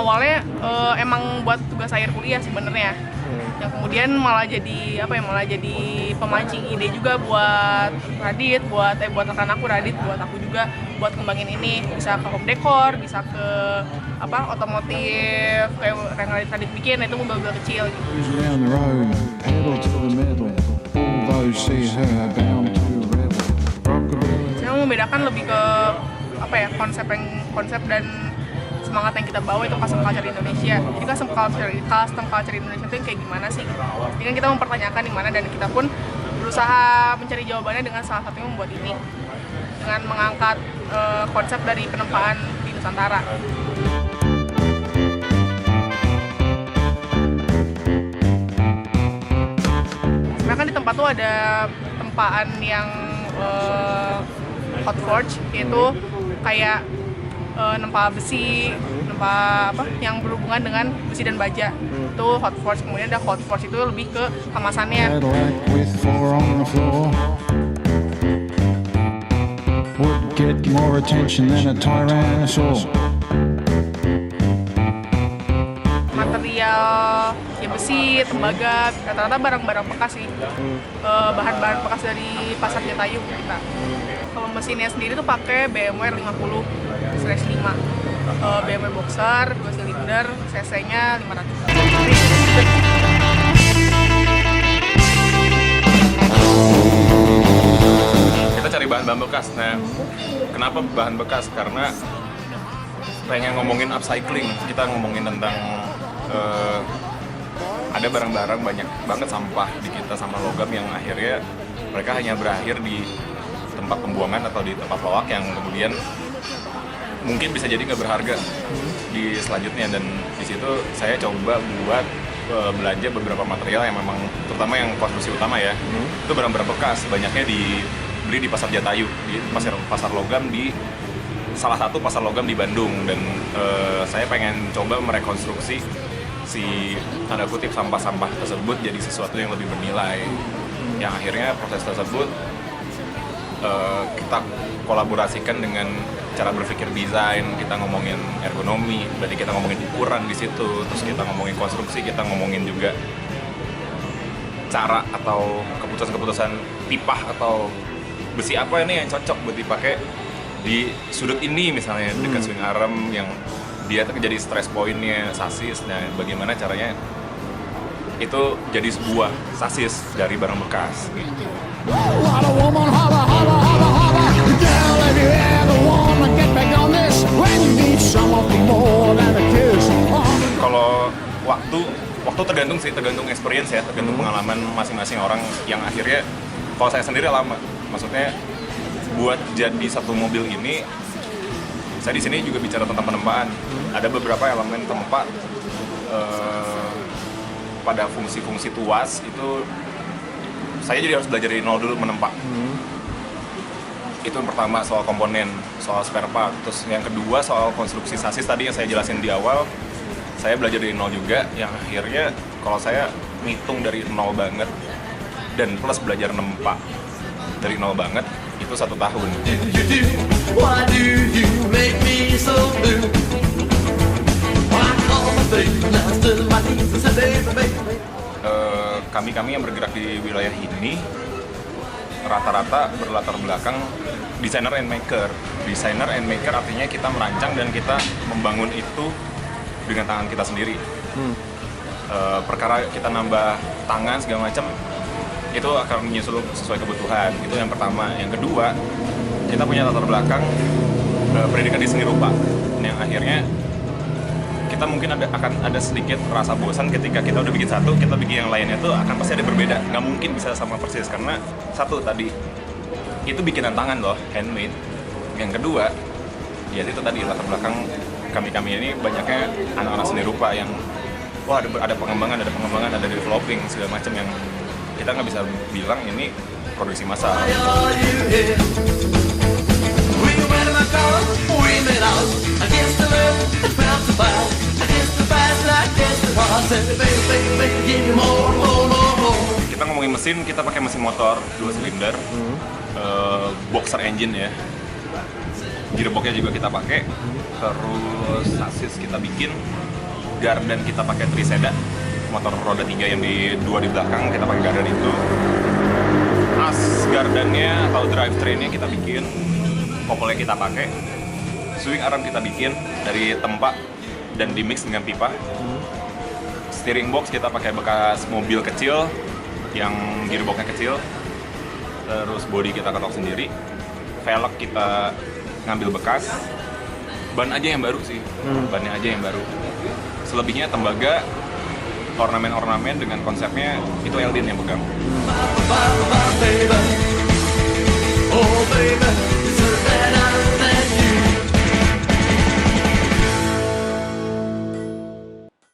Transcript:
awalnya emang buat tugas akhir kuliah sebenarnya. Yang kemudian malah jadi pemancing ide juga buat Radit, buat rekan aku Radit, buat aku juga buat kembangin ini, bisa ke home decor, bisa ke otomotif kayak yang Radit bikin, itu mobil-mobil kecil gitu. Saya membedakan lebih ke konsep dan semangat yang kita bawa itu custom culture Indonesia. Jadi custom culture Indonesia itu kayak gimana sih? Jadi kan kita mempertanyakan di mana, dan kita pun berusaha mencari jawabannya dengan salah satunya membuat ini, dengan mengangkat konsep dari penempaan di Nusantara. Sebenarnya kan di tempat tuh ada tempaan yang hot forge, yaitu kayak nempa besi, yang berhubungan dengan besi dan baja. Itu hot forge. Kemudian ada hot forge itu lebih ke kemasannya. Material ya besi, tembaga, rata-rata barang-barang bekas sih. Bahan-bahan bekas dari pasar Jatayu kita. Kalau mesinnya sendiri tuh pakai BMW 50/5. BMW Boxer 2 silinder, cc-nya 500. Kita cari bahan bekas. Nah, kenapa bahan bekas? Karena pengen ngomongin upcycling. Kita ngomongin tentang ada barang-barang banyak banget sampah di kita sama logam yang akhirnya mereka hanya berakhir di tempat pembuangan atau di tempat loak yang kemudian mungkin bisa jadi nggak berharga di selanjutnya. Dan di situ saya coba buat belanja beberapa material yang memang, terutama yang konstruksi utama ya, itu barang-barang bekas, banyaknya dibeli di pasar Jatayu, di pasar logam, di salah satu pasar logam di Bandung. Dan saya pengen coba merekonstruksi si tanda kutip sampah-sampah tersebut jadi sesuatu yang lebih bernilai, yang akhirnya proses tersebut kita kolaborasikan dengan cara berpikir desain. Kita ngomongin ergonomi, berarti kita ngomongin ukuran di situ, terus kita ngomongin konstruksi, kita ngomongin juga cara atau keputusan-keputusan tipah atau besi apa ini yang cocok buat dipakai di sudut ini misalnya dekat swing arm yang dia jadi stress point-nya sasis. Nah, bagaimana caranya itu jadi sebuah sasis dari barang bekas gitu. Kalau waktu tergantung experience ya, tergantung pengalaman masing-masing orang, yang akhirnya kalau saya sendiri lama. Maksudnya buat jadi satu mobil ini, saya di sini juga bicara tentang penempaan. Ada beberapa elemen tempat pada fungsi-fungsi tuas itu saya jadi harus belajar dari nol dulu menempa. Itu yang pertama, soal komponen, soal spare part. Terus yang kedua soal konstruksi sasis tadi yang saya jelasin di awal, saya belajar dari nol juga, yang akhirnya kalau saya ngitung dari nol banget dan plus belajar nempa dari nol banget, itu 1 tahun. Kami yang bergerak di wilayah ini rata-rata berlatar belakang designer and maker. Designer and maker artinya kita merancang dan kita membangun itu dengan tangan kita sendiri. Perkara kita nambah tangan segala macam itu akan menyusul sesuai kebutuhan. Itu yang pertama. Yang kedua, kita punya latar belakang pendidikan di seni rupa, yang akhirnya kita mungkin akan ada sedikit rasa bosan ketika kita udah bikin satu, kita bikin yang lainnya tuh akan pasti ada berbeda, nggak mungkin bisa sama persis karena satu tadi itu bikinan tangan loh, handmade. Yang kedua, ya itu tadi latar belakang kami ini banyaknya anak-anak seni rupa yang ada pengembangan, ada developing segala macam yang kita nggak bisa bilang ini produksi massal. Kita ngomongin mesin, kita pakai mesin motor 2 silinder, boxer engine ya. Gearboxnya juga kita pakai, terus sasis kita bikin, gardan kita pakai Triseda, motor roda 3 yang dua di belakang kita pakai gardan itu. As gardannya atau drivetrainnya kita bikin, kopelnya kita pakai, swing arm kita bikin dari tempat dan di mix dengan pipa. Steering box kita pakai bekas mobil kecil yang gearboxnya kecil. Terus body kita ketok sendiri. Velg kita ngambil bekas. Ban aja yang baru sih. Bannya aja yang baru. Selebihnya tembaga, ornamen-ornamen dengan konsepnya itu Eldin yang pegang. Oh baby, deserve that